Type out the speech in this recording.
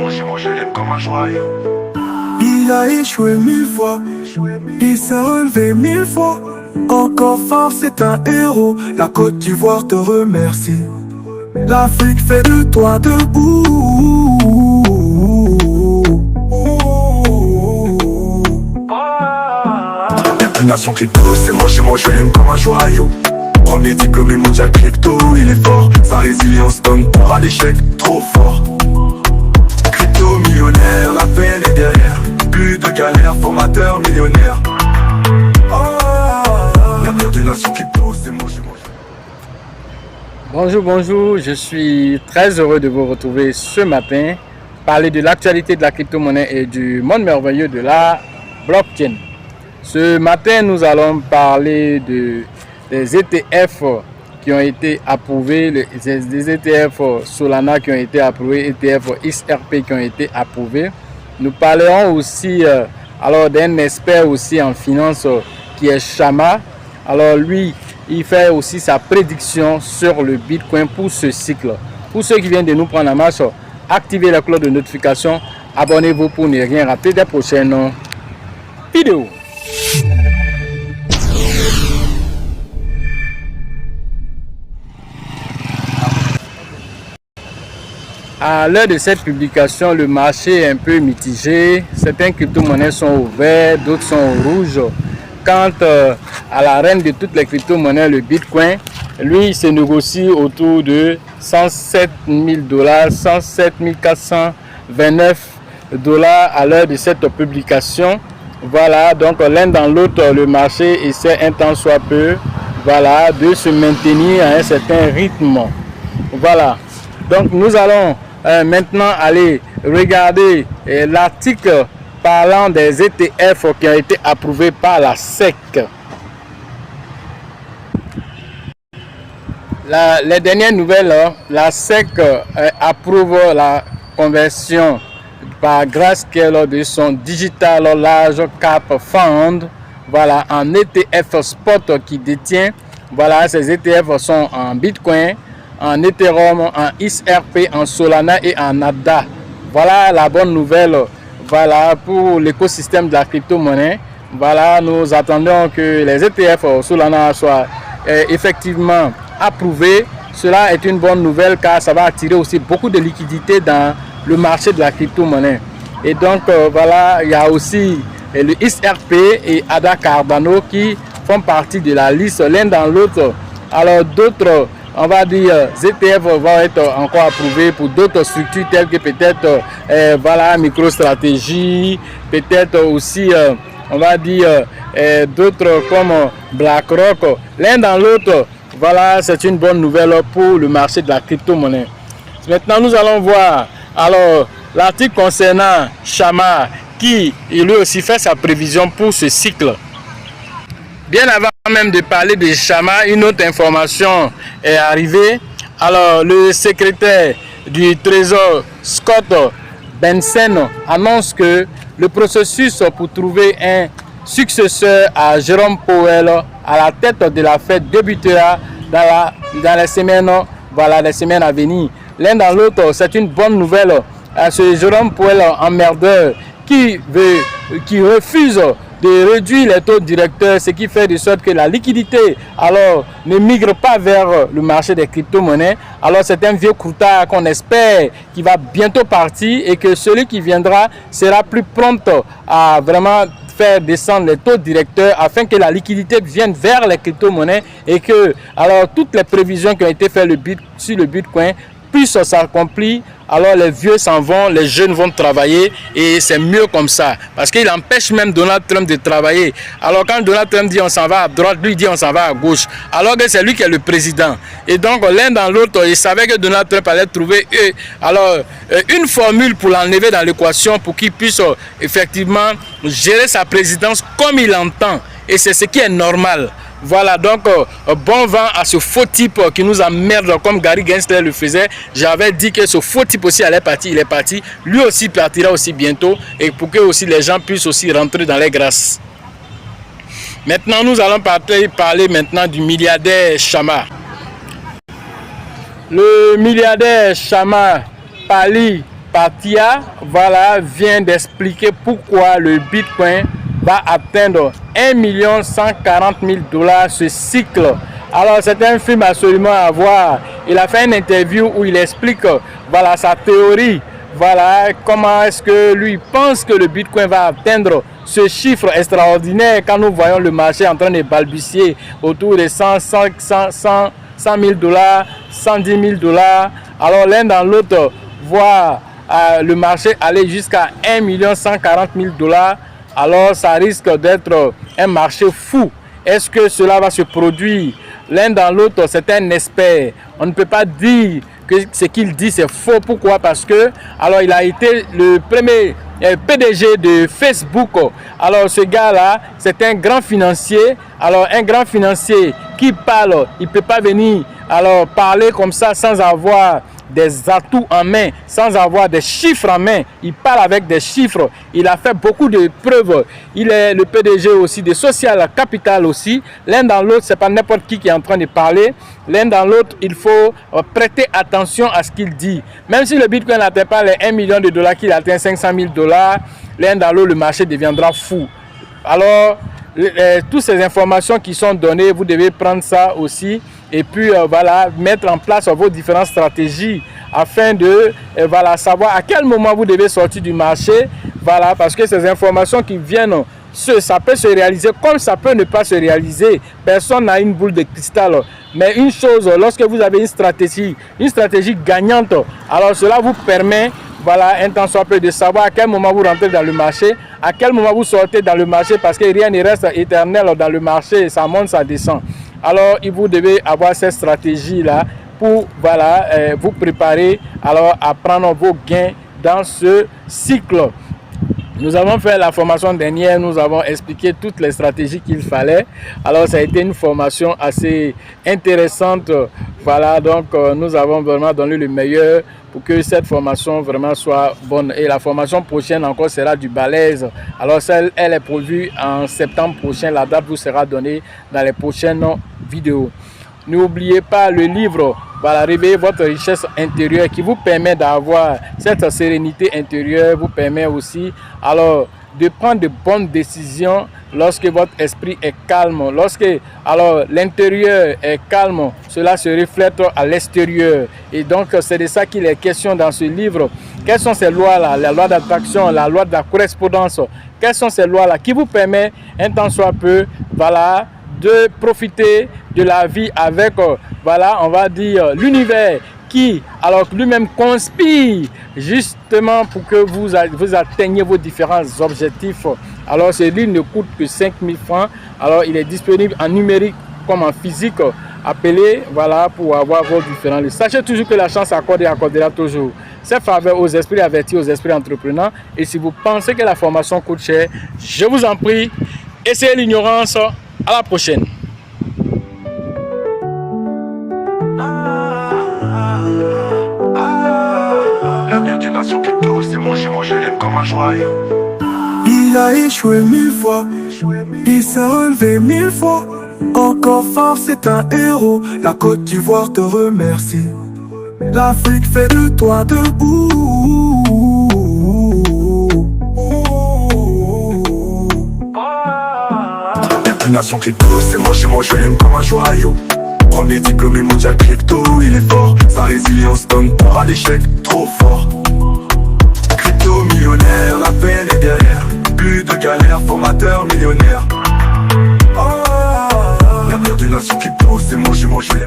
moi je l'aime comme un joyau. Il a échoué 1000 fois, il s'est relevé 1000 fois. Encore fort, c'est un héros, la Côte d'Ivoire te remercie. L'Afrique fait de toi debout. Nation crypto, c'est moi je l'aime comme un joyau. Premier diplômé mondial crypto, il est fort. Sa résilience donne peur à l'échec, trop fort. Crypto millionnaire, la peine est derrière. Plus de galère, formateur millionnaire. L'avenir des nations crypto, c'est moi. Bonjour, je suis très heureux de vous retrouver ce matin, parler de l'actualité de la crypto-monnaie et du monde merveilleux de la blockchain. Ce matin, nous allons parler des ETF qui ont été approuvés, des ETF Solana qui ont été approuvés, ETF XRP qui ont été approuvés. Nous parlerons aussi d'un expert aussi en finance qui est Chama. Alors lui, il fait aussi sa prédiction sur le Bitcoin pour ce cycle. Pour ceux qui viennent de nous prendre en marche, activez la cloche de notification, abonnez-vous pour ne rien rater des prochaines vidéos. À l'heure de cette publication, le marché est un peu mitigé. Certaines crypto-monnaies sont au vert, d'autres sont au rouge. Quant à la reine de toutes les crypto-monnaies, le Bitcoin, lui, il se négocie autour de 107 000 $, 107 429 $ à l'heure de cette publication. Voilà, donc l'un dans l'autre, le marché essaie un tant soit peu, voilà, de se maintenir à un certain rythme. Voilà, donc nous allons maintenant aller regarder l'article parlant des ETF qui ont été approuvés par la SEC. Les dernières nouvelles, la SEC approuve la conversion par Grayscale de son Digital Large Cap Fund, voilà, en ETF spot qui détient, voilà, ces ETF sont en Bitcoin, en Ethereum, en XRP, en Solana et en ADA. Voilà la bonne nouvelle, voilà, pour l'écosystème de la crypto-monnaie. Voilà, nous attendons que les ETF Solana soient effectivement approuvés. Cela est une bonne nouvelle car ça va attirer aussi beaucoup de liquidités dans le marché de la crypto-monnaie. Et donc voilà, il y a aussi le XRP et ADA Cardano qui font partie de la liste l'un dans l'autre. Alors d'autres, on va dire, ETF vont être encore approuvés pour d'autres structures telles que peut-être voilà, MicroStrategy, peut-être aussi on va dire d'autres comme BlackRock. L'un dans l'autre, voilà, c'est une bonne nouvelle pour le marché de la crypto-monnaie. Maintenant, nous allons voir alors l'article concernant Chama qui lui aussi fait sa prévision pour ce cycle. Bien avant même de parler de Chama, une autre information est arrivée. Alors, le secrétaire du Trésor, Scott Bessent, annonce que le processus pour trouver un successeur à Jérôme Powell à la tête de la Fed débutera dans les semaines, voilà, les semaines à venir. L'un dans l'autre, c'est une bonne nouvelle à ce Jérôme Powell emmerdeur qui refuse de réduire les taux directeurs, ce qui fait de sorte que la liquidité alors ne migre pas vers le marché des crypto-monnaies. Alors c'est un vieux croutard qu'on espère qui va bientôt partir et que celui qui viendra sera plus prompt à vraiment faire descendre les taux directeurs afin que la liquidité vienne vers les crypto-monnaies et que alors toutes les prévisions qui ont été faites sur le Bitcoin puissent s'accomplir. Alors les vieux s'en vont, les jeunes vont travailler et c'est mieux comme ça. Parce qu'il empêche même Donald Trump de travailler. Alors quand Donald Trump dit on s'en va à droite, lui dit on s'en va à gauche. Alors que c'est lui qui est le président. Et donc l'un dans l'autre, il savait que Donald Trump allait trouver une formule pour l'enlever dans l'équation pour qu'il puisse effectivement gérer sa présidence comme il entend. Et c'est ce qui est normal. Voilà, donc bon vent à ce faux type qui nous emmerde comme Gary Gensler le faisait. J'avais dit que ce faux type aussi allait partir, il est parti. Lui aussi partira aussi bientôt et pour que aussi les gens puissent aussi rentrer dans les grâces. Maintenant, nous allons parler maintenant du milliardaire Chama. Le milliardaire Chama Patia, voilà, vient d'expliquer pourquoi le Bitcoin va atteindre 1 140 000 $ ce cycle. Alors c'est un film absolument à voir. Il a fait une interview où il explique voilà, sa théorie, voilà, comment est-ce que lui pense que le Bitcoin va atteindre ce chiffre extraordinaire quand nous voyons le marché en train de balbutier autour de 100 000 $, 110 000 $. Alors l'un dans l'autre voit le marché aller jusqu'à 1 140 000 $. Alors ça risque d'être un marché fou. Est-ce que cela va se produire? L'un dans l'autre, c'est un expert. On ne peut pas dire que ce qu'il dit c'est faux. Pourquoi? Parce que alors il a été le premier PDG de Facebook. Alors ce gars-là, c'est un grand financier. Alors un grand financier qui parle, il ne peut pas venir alors parler comme ça sans avoir des atouts en main, sans avoir des chiffres en main. Il parle avec des chiffres. Il a fait beaucoup de preuves. Il est le PDG aussi de Social Capital aussi. L'un dans l'autre, c'est pas n'importe qui est en train de parler. L'un dans l'autre, il faut prêter attention à ce qu'il dit. Même si le Bitcoin n'atteint pas les 1 million de dollars, qu'il atteint 500 000 $, l'un dans l'autre, le marché deviendra fou. Alors, toutes ces informations qui sont données, vous devez prendre ça aussi et puis voilà, mettre en place vos différentes stratégies afin de voilà, savoir à quel moment vous devez sortir du marché. Voilà, parce que ces informations qui viennent, ça peut se réaliser comme ça peut ne pas se réaliser. Personne n'a une boule de cristal. Mais une chose, lorsque vous avez une stratégie gagnante, alors cela vous permet, voilà, un temps soit peu de savoir à quel moment vous rentrez dans le marché, à quel moment vous sortez dans le marché, parce que rien ne reste éternel dans le marché, ça monte, ça descend. Alors, vous devez avoir cette stratégie-là pour voilà, vous préparer alors, à prendre vos gains dans ce cycle. Nous avons fait la formation dernière, nous avons expliqué toutes les stratégies qu'il fallait. Alors, ça a été une formation assez intéressante. Voilà, donc nous avons vraiment donné le meilleur pour que cette formation vraiment soit bonne. Et la formation prochaine encore sera du balèze. Alors, elle est prévue en septembre prochain. La date vous sera donnée dans les prochaines vidéos. N'oubliez pas le livre, voilà, Réveiller votre richesse intérieure qui vous permet d'avoir cette sérénité intérieure, vous permet aussi alors de prendre de bonnes décisions lorsque votre esprit est calme. Lorsque alors l'intérieur est calme, cela se reflète à l'extérieur. Et donc c'est de ça qu'il est question dans ce livre. Quelles sont ces lois-là? La loi d'attraction, la loi de la correspondance. Quelles sont ces lois-là qui vous permettent, un temps soit peu, voilà, de profiter de la vie avec, voilà, on va dire, l'univers qui, alors lui-même conspire justement pour que vous atteigniez vos différents objectifs. Alors, ce livre ne coûte que 5 000 francs. Alors, il est disponible en numérique comme en physique. Appelez, voilà, pour avoir vos différents livres. Sachez toujours que la chance accorde et accordera toujours ses faveurs aux esprits avertis, aux esprits entrepreneurs. Et si vous pensez que la formation coûte cher, je vous en prie, essayez l'ignorance. À la prochaine. L'avenir d'une nation crypto, c'est mon géant, je l'aime comme un joyau. Il a échoué 1000 fois, il s'est relevé 1000 fois. Encore fort, c'est un héros. La Côte d'Ivoire te remercie. L'Afrique fait de toi debout. Une nation crypto, c'est mon géant, je l'aime comme un joyau. Premier diplômé mondial crypto, il est fort. Sa résilience donne peur à l'échec, trop fort. Crypto millionnaire, la peine est derrière. Plus de galères, formateur millionnaire. L'avenir d'une nation crypto, c'est mon géant, je l'aime.